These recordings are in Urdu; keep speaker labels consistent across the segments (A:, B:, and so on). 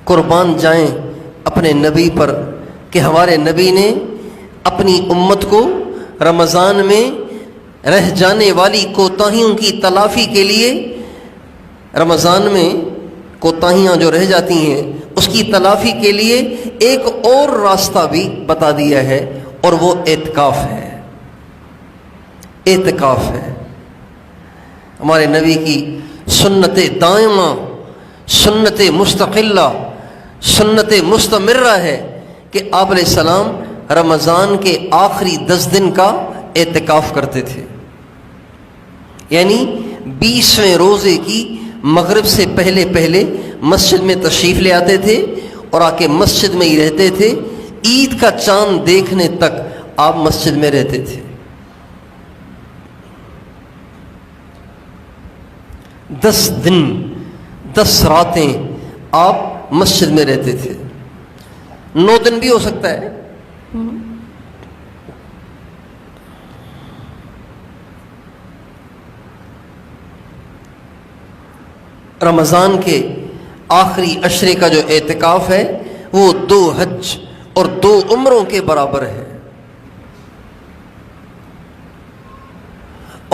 A: قربان جائیں اپنے نبی پر کہ ہمارے نبی نے اپنی امت کو رمضان میں رہ جانے والی کوتاہیوں کی تلافی کے لیے، رمضان میں کوتاہیاں جو رہ جاتی ہیں اس کی تلافی کے لیے ایک اور راستہ بھی بتا دیا ہے، اور وہ اعتکاف ہے۔ اعتکاف ہے ہمارے نبی کی سنت دائمہ، سنت مستقلہ، سنت مستمرہ ہے کہ آپ علیہ السلام رمضان کے آخری 10 دن کا اعتکاف کرتے تھے، یعنی 20ویں روزے کی مغرب سے پہلے پہلے مسجد میں تشریف لے آتے تھے اور آ کے مسجد میں ہی رہتے تھے۔ عید کا چاند دیکھنے تک آپ مسجد میں رہتے تھے۔ 10 دن 10 راتیں آپ مسجد میں رہتے تھے، 9 دن بھی ہو سکتا ہے۔ رمضان کے آخری عشرے کا جو اعتکاف ہے وہ 2 حج اور 2 عمروں کے برابر ہے۔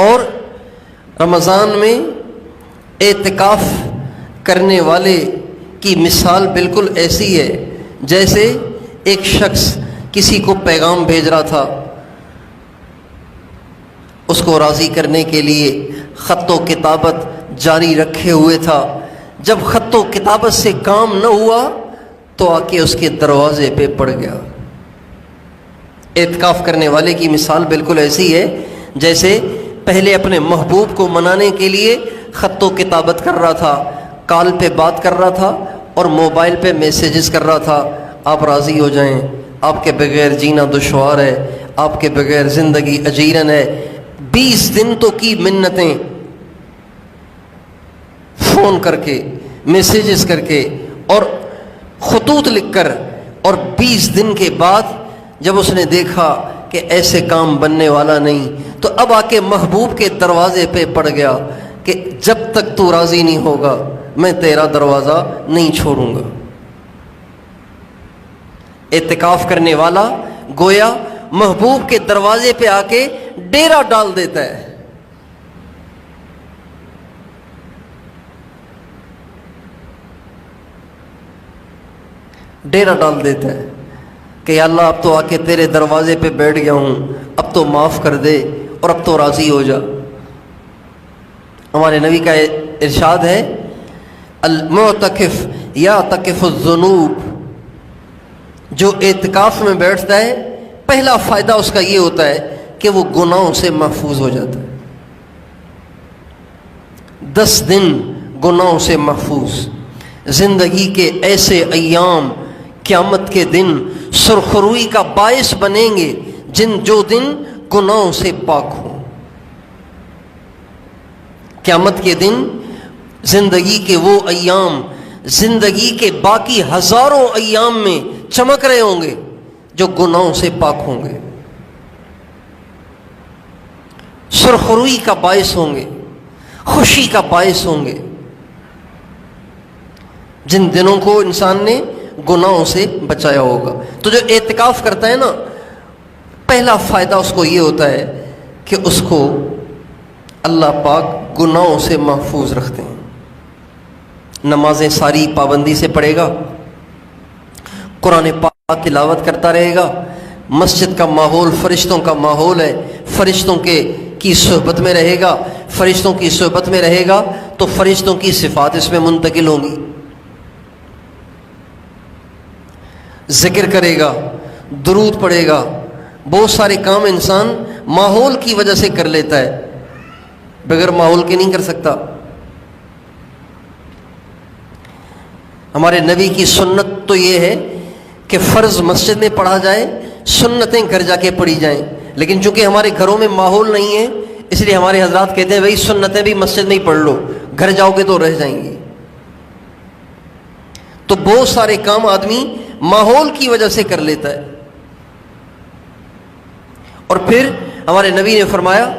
A: اور رمضان میں اعتکاف کرنے والے کی مثال بالکل ایسی ہے جیسے ایک شخص کسی کو پیغام بھیج رہا تھا، اس کو راضی کرنے کے لیے خط و کتابت جاری رکھے ہوئے تھا۔ جب خط و کتابت سے کام نہ ہوا تو آ کے اس کے دروازے پہ پڑ گیا۔ اعتکاف کرنے والے کی مثال بالکل ایسی ہے جیسے پہلے اپنے محبوب کو منانے کے لیے خط و کتابت کر رہا تھا، کال پہ بات کر رہا تھا اور موبائل پہ میسیجز کر رہا تھا، آپ راضی ہو جائیں، آپ کے بغیر جینا دشوار ہے، آپ کے بغیر زندگی اجیرن ہے۔ 20 دن تو کی منتیں، فون کر کے، میسیجز کر کے اور خطوط لکھ کر، اور 20 دن کے بعد جب اس نے دیکھا کہ ایسے کام بننے والا نہیں تو اب آ کے محبوب کے دروازے پہ پڑ گیا کہ جب تک تو راضی نہیں ہوگا میں تیرا دروازہ نہیں چھوڑوں گا۔ اعتکاف کرنے والا گویا محبوب کے دروازے پہ آ کے ڈیرا ڈال دیتا ہے۔ ڈیرا ڈال دیتا ہے کہ یا اللہ اب تو آ کے تیرے دروازے پہ بیٹھ گیا ہوں، اب تو معاف کر دے اور اب تو راضی ہو جا۔ ہمارے نبی کا ارشاد ہے المعتکف یعتکف الذنوب، جو اعتکاف میں بیٹھتا ہے پہلا فائدہ اس کا یہ ہوتا ہے کہ وہ گناہوں سے محفوظ ہو جاتا ہے۔ 10 دن گناہوں سے محفوظ، زندگی کے ایسے ایام قیامت کے دن سرخروئی کا باعث بنیں گے جو دن گناہوں سے پاک ہوں۔ قیامت کے دن زندگی کے وہ ایام زندگی کے باقی ہزاروں ایام میں چمک رہے ہوں گے جو گناہوں سے پاک ہوں گے، سرخروئی کا باعث ہوں گے، خوشی کا باعث ہوں گے، جن دنوں کو انسان نے گناہوں سے بچایا ہوگا۔ تو جو اعتکاف کرتا ہے نا، پہلا فائدہ اس کو یہ ہوتا ہے کہ اس کو اللہ پاک گناہوں سے محفوظ رکھتے ہیں۔ نمازیں ساری پابندی سے پڑھے گا، قرآن پاک تلاوت کرتا رہے گا، مسجد کا ماحول فرشتوں کا ماحول ہے، فرشتوں کی صحبت میں رہے گا، فرشتوں کی صحبت میں رہے گا تو فرشتوں کی صفات اس میں منتقل ہوں گی۔ ذکر کرے گا، درود پڑھے گا، بہت سارے کام انسان ماحول کی وجہ سے کر لیتا ہے، بغیر ماحول کے نہیں کر سکتا۔ ہمارے نبی کی سنت تو یہ ہے کہ فرض مسجد میں پڑھا جائے، سنتیں گھر جا کے پڑھی جائیں، لیکن چونکہ ہمارے گھروں میں ماحول نہیں ہے اس لیے ہمارے حضرات کہتے ہیں بھائی سنتیں بھی مسجد میں ہی پڑھ لو، گھر جاؤ گے تو رہ جائیں گی۔ تو بہت سارے کام آدمی ماحول کی وجہ سے کر لیتا ہے۔ اور پھر ہمارے نبی نے فرمایا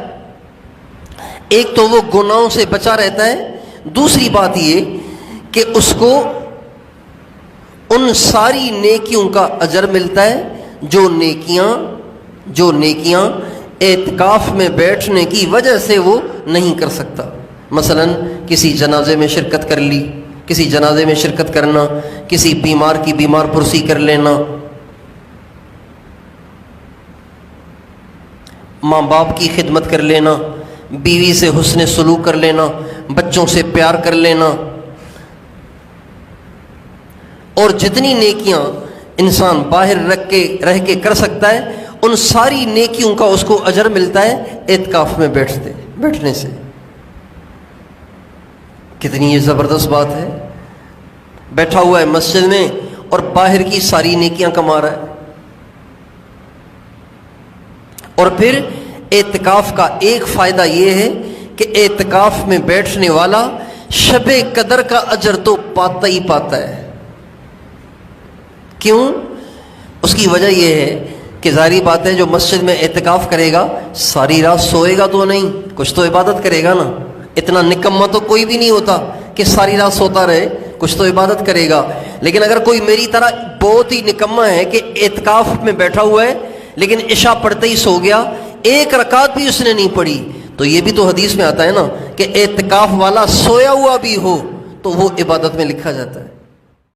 A: ایک تو وہ گناہوں سے بچا رہتا ہے، دوسری بات یہ کہ اس کو ان ساری نیکیوں کا اجر ملتا ہے جو نیکیاں اعتکاف میں بیٹھنے کی وجہ سے وہ نہیں کر سکتا. مثلا کسی جنازے میں شرکت کر لی، کسی جنازے میں شرکت کرنا، کسی بیمار کی بیمار پرسی کر لینا، ماں باپ کی خدمت کر لینا، بیوی سے حسن سلوک کر لینا، بچوں سے پیار کر لینا، اور جتنی نیکیاں انسان باہر رہ کے کر سکتا ہے ان ساری نیکیوں کا اس کو اجر ملتا ہے اعتکاف میں بیٹھنے سے. کتنی یہ زبردست بات ہے. بیٹھا ہوا ہے مسجد میں اور باہر کی ساری نیکیاں کما رہا ہے. اور پھر اعتکاف کا ایک فائدہ یہ ہے کہ اعتکاف میں بیٹھنے والا شب قدر کا اجر تو پاتا ہی پاتا ہے. کیوں؟ اس کی وجہ یہ ہے کہ ظاہری بات ہے جو مسجد میں اعتکاف کرے گا ساری رات سوئے گا تو نہیں، کچھ تو عبادت کرے گا نا. اتنا نکما تو کوئی بھی نہیں ہوتا کہ ساری رات سوتا رہے، کچھ تو عبادت کرے گا. لیکن اگر کوئی میری طرح بہت ہی نکما ہے کہ اعتکاف میں بیٹھا ہوا ہے لیکن عشاء پڑھتے ہی سو گیا، ایک رکعت بھی اس نے نہیں پڑھی، تو یہ بھی تو حدیث میں آتا ہے نا کہ اعتکاف والا سویا ہوا بھی ہو تو وہ عبادت میں لکھا جاتا ہے.